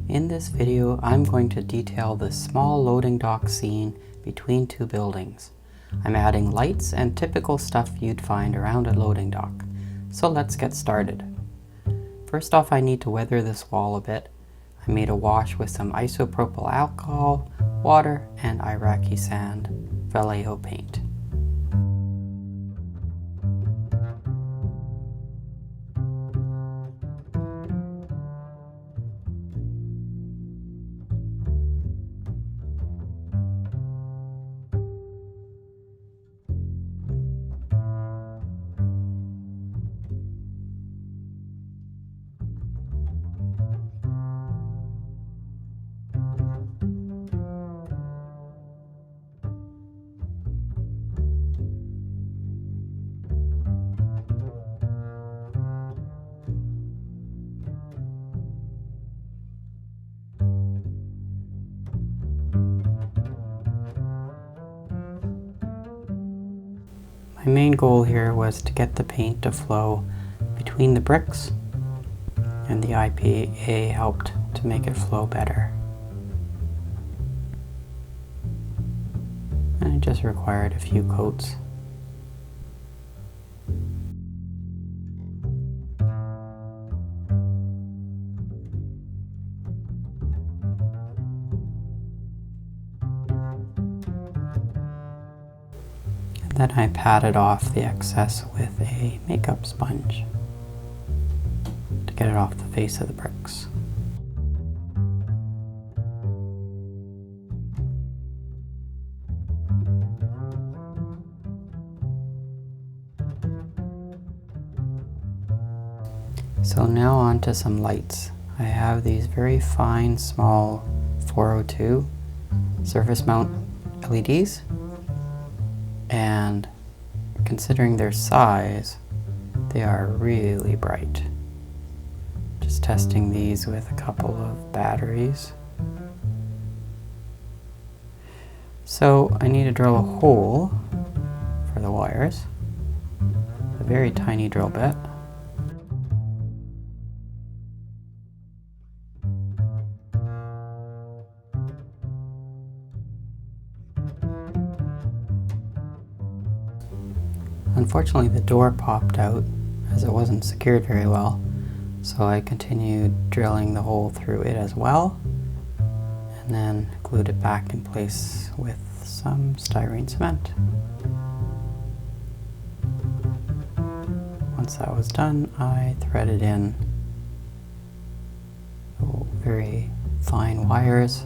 In this video, I'm going to detail the small loading dock scene between two buildings. I'm adding lights and typical stuff you'd find around a loading dock. So let's get started. First off, I need to weather this wall a bit. I made a wash with some isopropyl alcohol, water, and Iraqi sand, Vallejo paint. My main goal here was to get the paint to flow between the bricks, and the IPA helped to make it flow better. And it just required a few coats. Then I patted off the excess with a makeup sponge to get it off the face of the bricks. So now on to some lights. I have these very fine, small 402 surface mount LEDs. And considering their size, they are really bright. Just testing these with a couple of batteries. So I need to drill a hole for the wires, a very tiny drill bit. Unfortunately, the door popped out as it wasn't secured very well, so I continued drilling the hole through it as well, and then glued it back in place with some styrene cement. Once that was done, I threaded in very fine wires.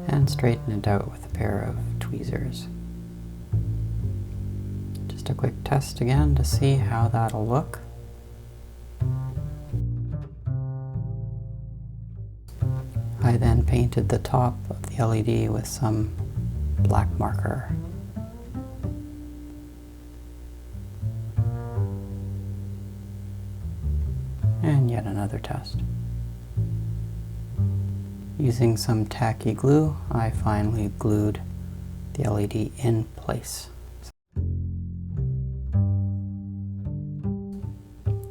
And straighten it out with a pair of tweezers. Just a quick test again to see how that'll look. I then painted the top of the LED with some black marker. And yet another test. Using some tacky glue, I finally glued the LED in place.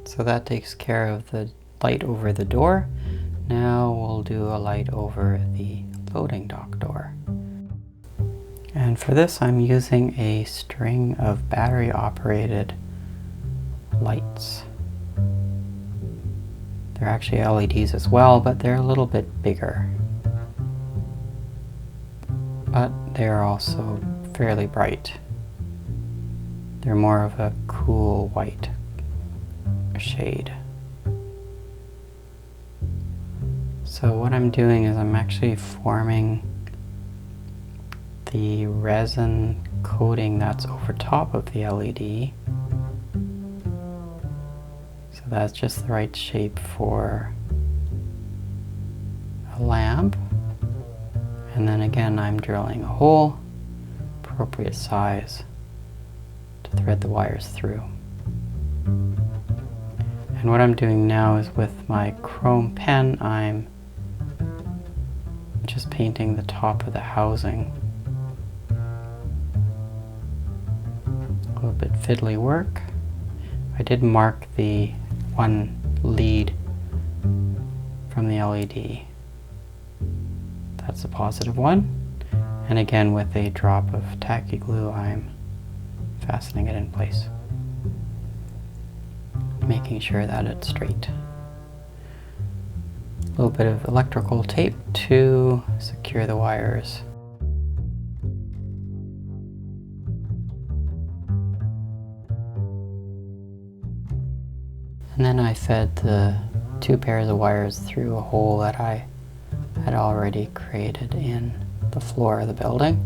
So that takes care of the light over the door. Now we'll do a light over the loading dock door. And for this, I'm using a string of battery operated lights. They're actually LEDs as well, but they're a little bit bigger. But they're also fairly bright. They're more of a cool white shade. So what I'm doing is I'm actually forming the resin coating that's over top of the LED. So that's just the right shape for a lamp. And then again, I'm drilling a hole, appropriate size, to thread the wires through. And what I'm doing now is with my chrome pen, I'm just painting the top of the housing little bit fiddly work. I did mark the one lead from the LED. That's a positive one. And again, with a drop of tacky glue, I'm fastening it in place, making sure that it's straight. A little bit of electrical tape to secure the wires. And then I fed the 2 pairs of wires through a hole that I had already created in the floor of the building.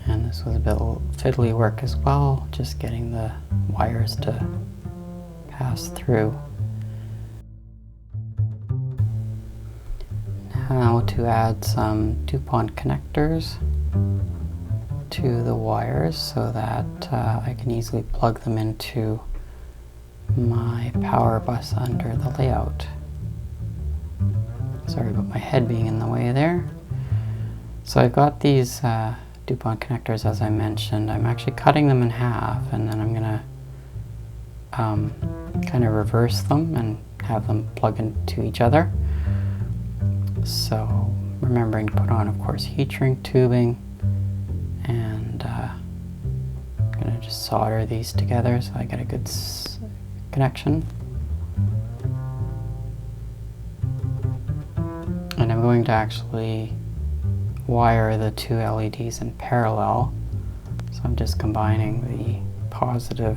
And this was a bit fiddly work as well, just getting the wires to pass through. Now to add some DuPont connectors to the wires so that I can easily plug them into my power bus under the layout. Sorry about my head being in the way there. So I've got these DuPont connectors, as I mentioned. I'm actually cutting them in half, and then I'm gonna kind of reverse them and have them plug into each other. So remembering to put on, of course, heat shrink tubing, and I'm gonna just solder these together so I get a good connection. And I'm going to actually wire the 2 LEDs in parallel. So I'm just combining the positive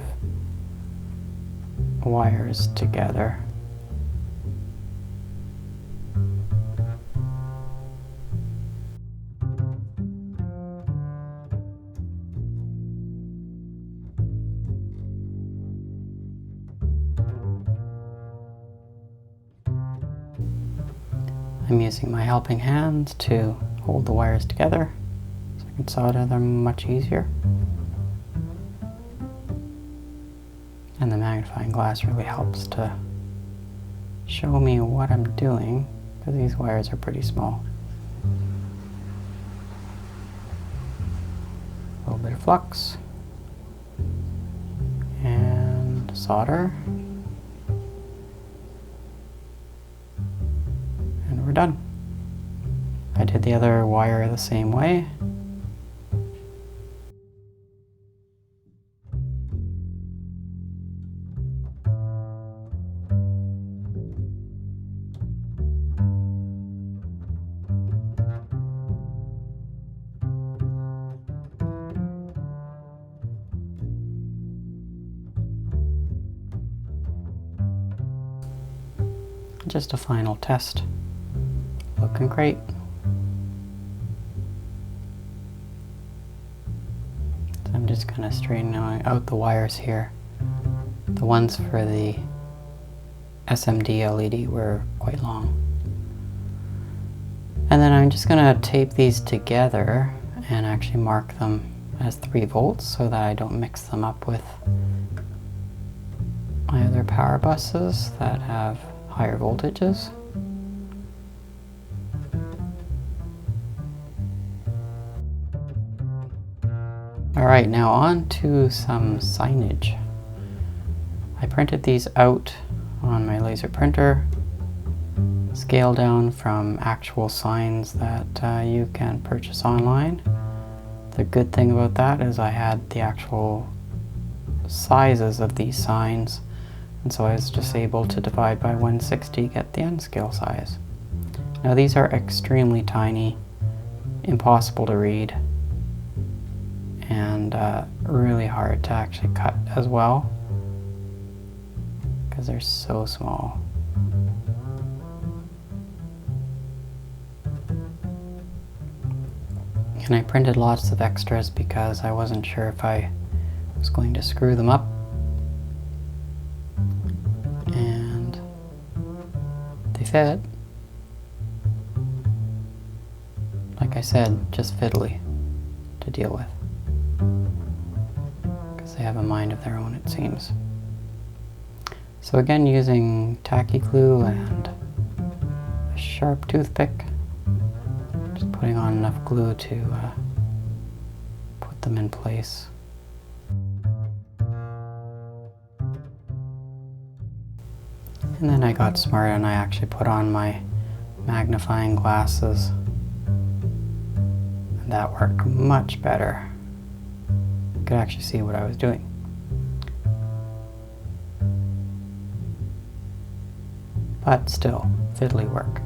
wires together. I'm using my helping hand to hold the wires together so I can solder them much easier. And the magnifying glass really helps to show me what I'm doing, because these wires are pretty small. A little bit of flux and solder. We're done. I did the other wire the same way. Just a final test. Looking great. So I'm just kind of straightening out the wires here. The ones for the SMD LED were quite long. And then I'm just going to tape these together and actually mark them as 3 volts so that I don't mix them up with my other power buses that have higher voltages. Alright, now on to some signage. I printed these out on my laser printer, scaled down from actual signs that you can purchase online. The good thing about that is I had the actual sizes of these signs, and so I was just able to divide by 160, get the end scale size. Now these are extremely tiny, impossible to read, and really hard to actually cut as well because they're so small. And I printed lots of extras because I wasn't sure if I was going to screw them up, and they fit. Like I said, just fiddly to deal with. They have a mind of their own, it seems. So again, using tacky glue and a sharp toothpick, just putting on enough glue to put them in place And then I got smart and I actually put on my magnifying glasses. And that worked much better. I could actually see what I was doing. But still, fiddly work.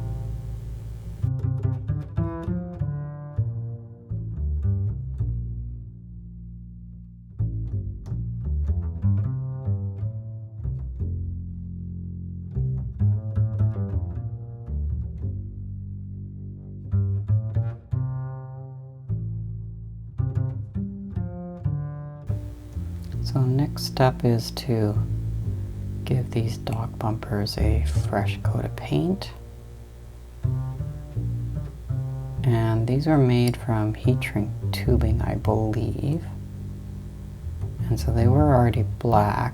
So next step is to give these dock bumpers a fresh coat of paint. And these are made from heat shrink tubing, I believe. And so they were already black,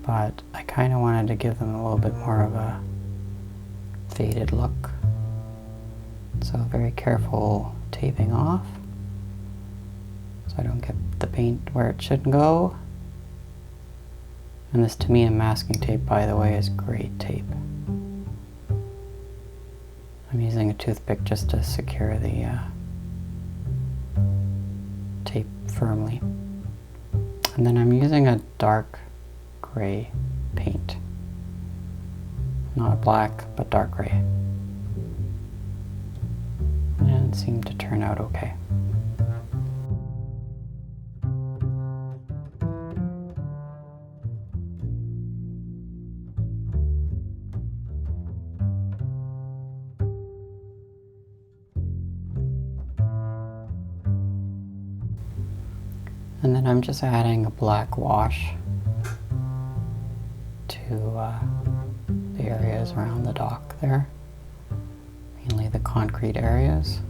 but I kind of wanted to give them a little bit more of a faded look. So very careful taping off, so I don't get the paint where it shouldn't go. And this Tamiya masking tape, by the way, is great tape. I'm using a toothpick just to secure the tape firmly. And then I'm using a dark gray paint. Not black, but dark gray. And it seemed to turn out okay. And then I'm just adding a black wash to the areas around the dock there, mainly the concrete areas.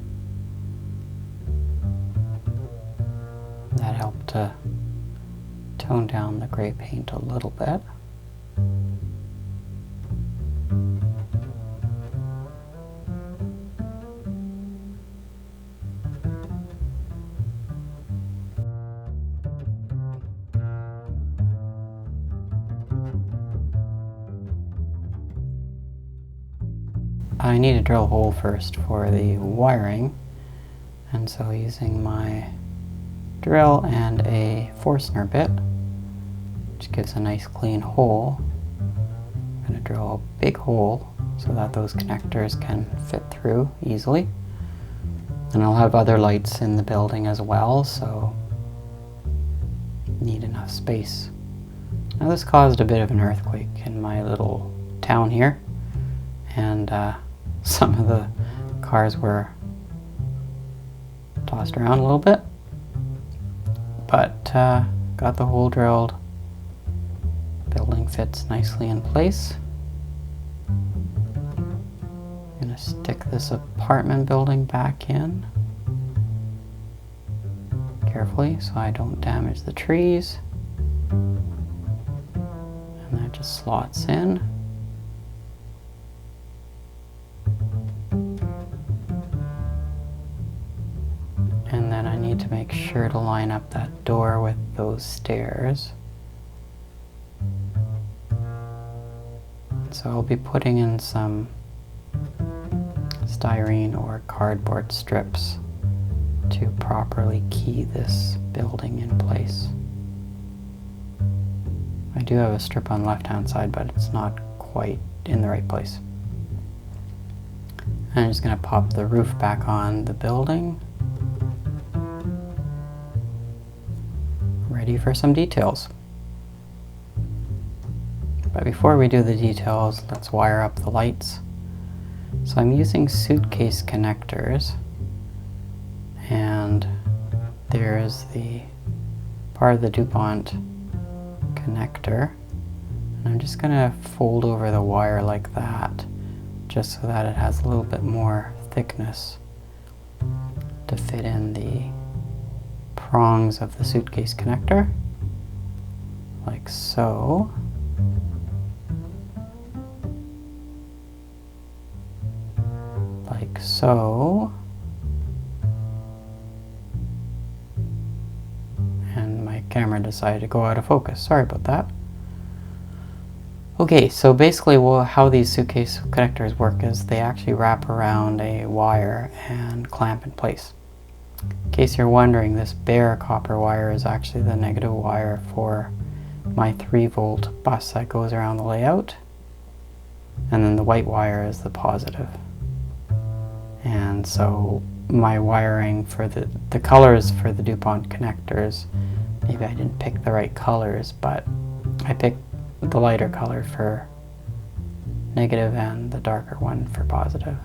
That helped to tone down the gray paint a little bit. I need to drill a hole first for the wiring, and so using my drill and a Forstner bit, which gives a nice clean hole, I'm going to drill a big hole so that those connectors can fit through easily. And I'll have other lights in the building as well, so need enough space. Now this caused a bit of an earthquake in my little town here, and some of the cars were tossed around a little bit, but got the hole drilled. Building fits nicely in place. I'm gonna stick this apartment building back in carefully so I don't damage the trees. And that just slots in. And then I need to make sure to line up that door with those stairs. So I'll be putting in some styrene or cardboard strips to properly key this building in place. I do have a strip on the left-hand side, but it's not quite in the right place. And I'm just going to pop the roof back on the building. Ready for some details. But before we do the details, let's wire up the lights. So I'm using suitcase connectors, and there's the part of the DuPont connector. And I'm just gonna fold over the wire like that, just so that it has a little bit more thickness to fit in the prongs of the suitcase connector, like so. Like so. And my camera decided to go out of focus. Sorry about that. Okay, so basically how these suitcase connectors work is they actually wrap around a wire and clamp in place. In case you're wondering, this bare copper wire is actually the negative wire for my 3-volt bus that goes around the layout, and then the white wire is the positive. And so my wiring for the colors for the DuPont connectors, maybe I didn't pick the right colors, but I picked the lighter color for negative and the darker one for positive.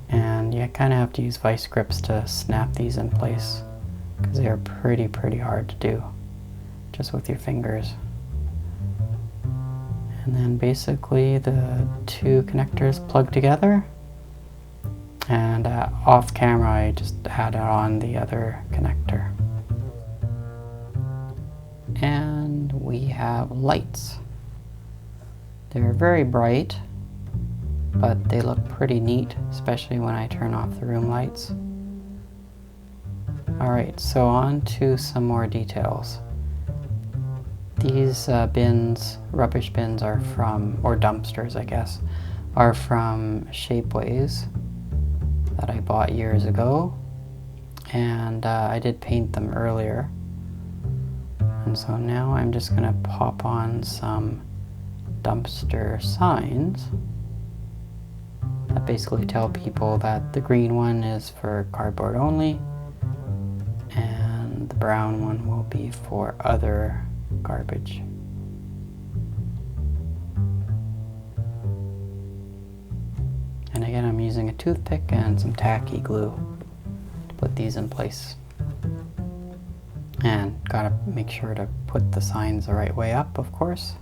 And you kind of have to use vice grips to snap these in place because they are pretty hard to do just with your fingers. And then basically the 2 connectors plug together, and off camera I just added on the other connector. And we have lights. They're very bright, but they look pretty neat, especially when I turn off the room lights. Alright, so on to some more details. These bins, rubbish bins, are from, or dumpsters I guess, are from Shapeways that I bought years ago, and I did paint them earlier. And so now I'm just going to pop on some dumpster signs that basically tell people that the green one is for cardboard only and the brown one will be for other garbage. And again, I'm using a toothpick and some tacky glue to put these in place. And gotta make sure to put the signs the right way up, of course.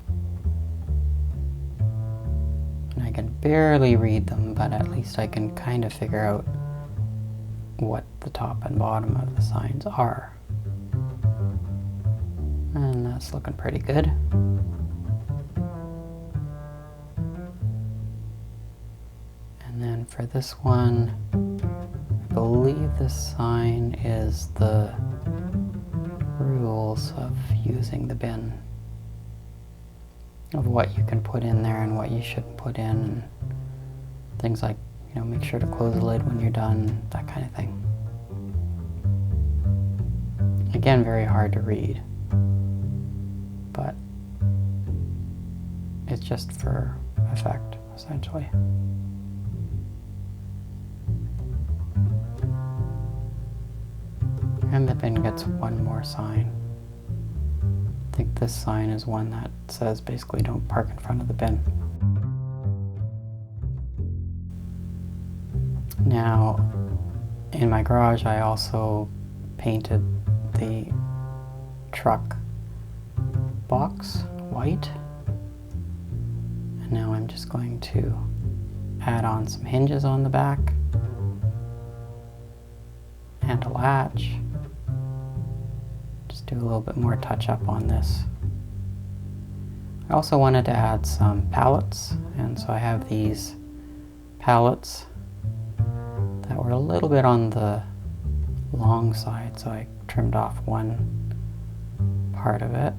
And I can barely read them, but at least I can kind of figure out what the top and bottom of the signs are. And that's looking pretty good. And then for this one, I believe this sign is the rules of using the bin, of what you can put in there and what you shouldn't put in, and things like, you know, make sure to close the lid when you're done, that kind of thing. Again, very hard to read, but it's just for effect, essentially. And the bin gets one more sign. I think this sign is one that says basically don't park in front of the bin. Now, in my garage I also painted the truck box white. And now I'm just going to add on some hinges on the back and a latch. Just do a little bit more touch up on this. I also wanted to add some pallets, and so I have these pallets that were a little bit on the long side, so I trimmed off one part of it.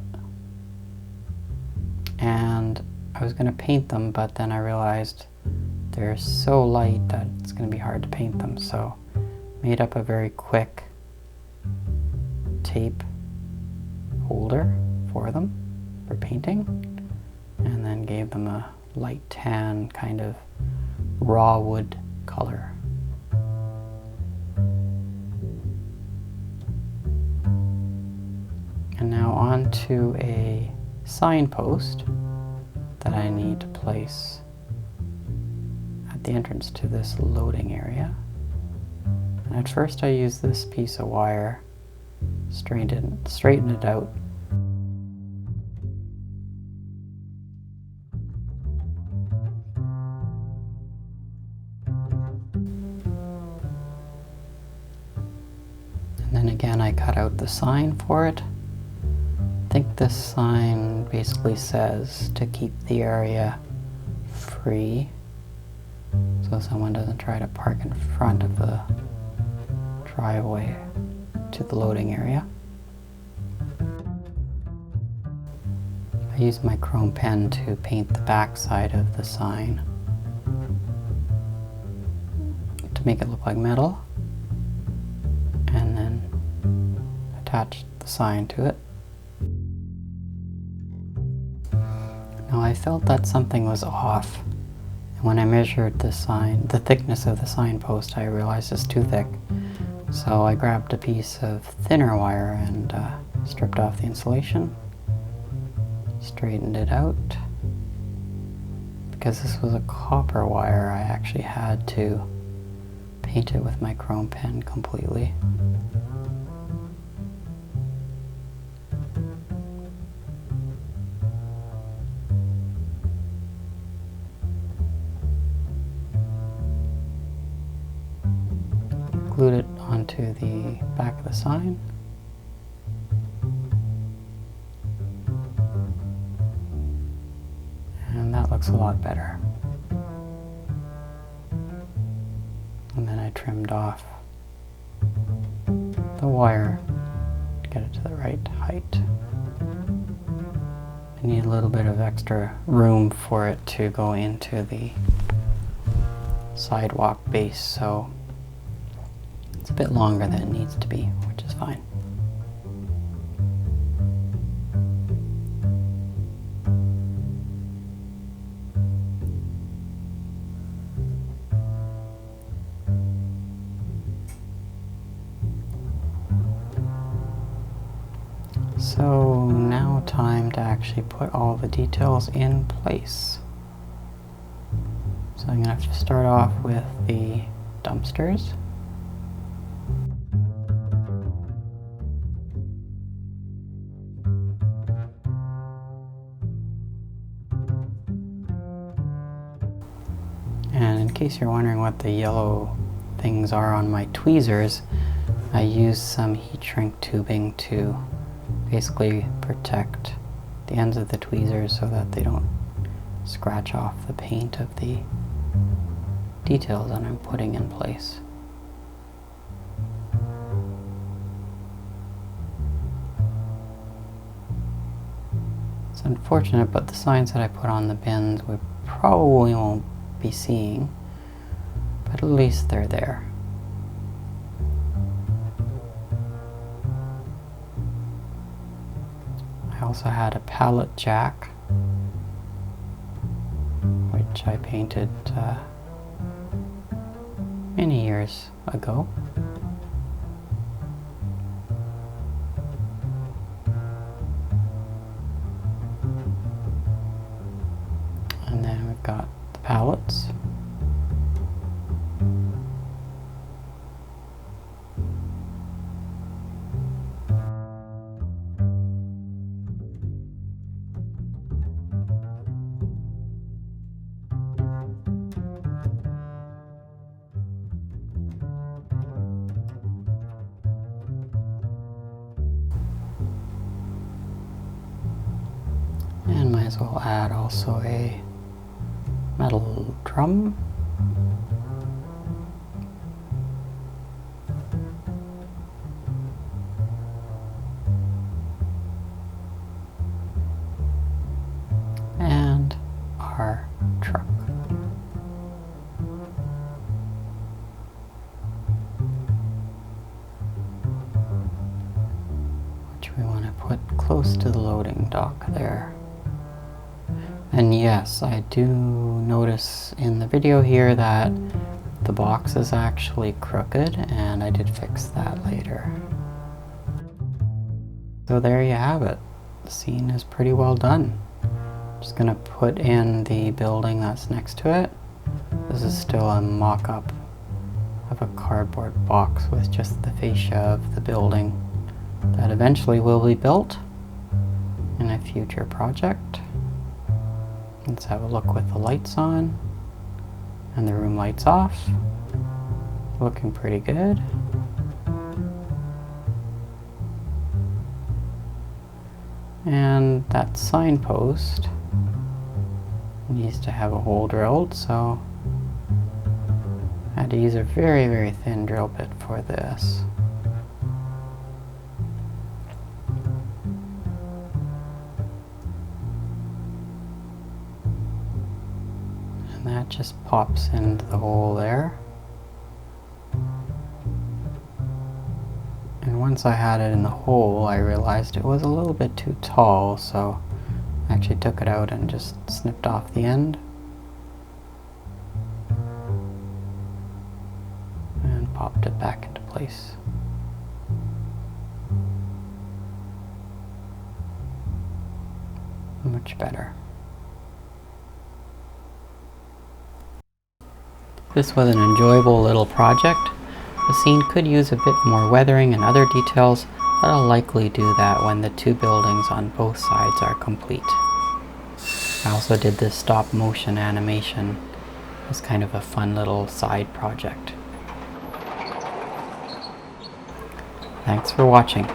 And I was going to paint them, but then I realized they're so light that it's going to be hard to paint them, so made up a very quick tape holder for them for painting, and then gave them a light tan kind of raw wood color. And now on to a signpost that I need to place at the entrance to this loading area. And at first I used this piece of wire, straighten it out. And then again I cut out the sign for it. I think this sign basically says to keep the area free so someone doesn't try to park in front of the driveway to the loading area. I used my chrome pen to paint the back side of the sign to make it look like metal, and then attach the sign to it. Now I felt that something was off, and when I measured the thickness of the signpost, I realized it's too thick. So I grabbed a piece of thinner wire and stripped off the insulation, straightened it out. Because this was a copper wire, I actually had to paint it with my chrome pen completely. Glued it onto the back of the sign. And that looks a lot better. And then I trimmed off the wire to get it to the right height. I need a little bit of extra room for it to go into the sidewalk base, so it's a bit longer than it needs to be, which is fine. So now time to actually put all the details in place. So I'm going to have to start off with the dumpsters. And in case you're wondering what the yellow things are on my tweezers, I used some heat shrink tubing to basically protect the ends of the tweezers so that they don't scratch off the paint of the details that I'm putting in place. It's unfortunate, but the signs that I put on the bins we probably won't be seeing, but at least they're there. I also had a pallet jack, which I painted many years ago. And then we've got the pallets. And might as well add also a metal drum. And our truck. Which we want to put close to the loading dock there. And yes, I do notice in the video here that the box is actually crooked, and I did fix that later. So there you have it. The scene is pretty well done. I'm just gonna put in the building that's next to it. This is still a mock-up of a cardboard box with just the fascia of the building that eventually will be built in a future project. Let's have a look with the lights on and the room lights off. Looking pretty good. And that signpost needs to have a hole drilled, so I had to use a very, very thin drill bit for this. that just pops into the hole there. And once I had it in the hole, I realized it was a little bit too tall, so I actually took it out and just snipped off the end. And popped it back into place. Much better. This was an enjoyable little project. The scene could use a bit more weathering and other details, but I'll likely do that when the two buildings on both sides are complete. I also did this stop motion animation as kind of a fun little side project. Thanks for watching.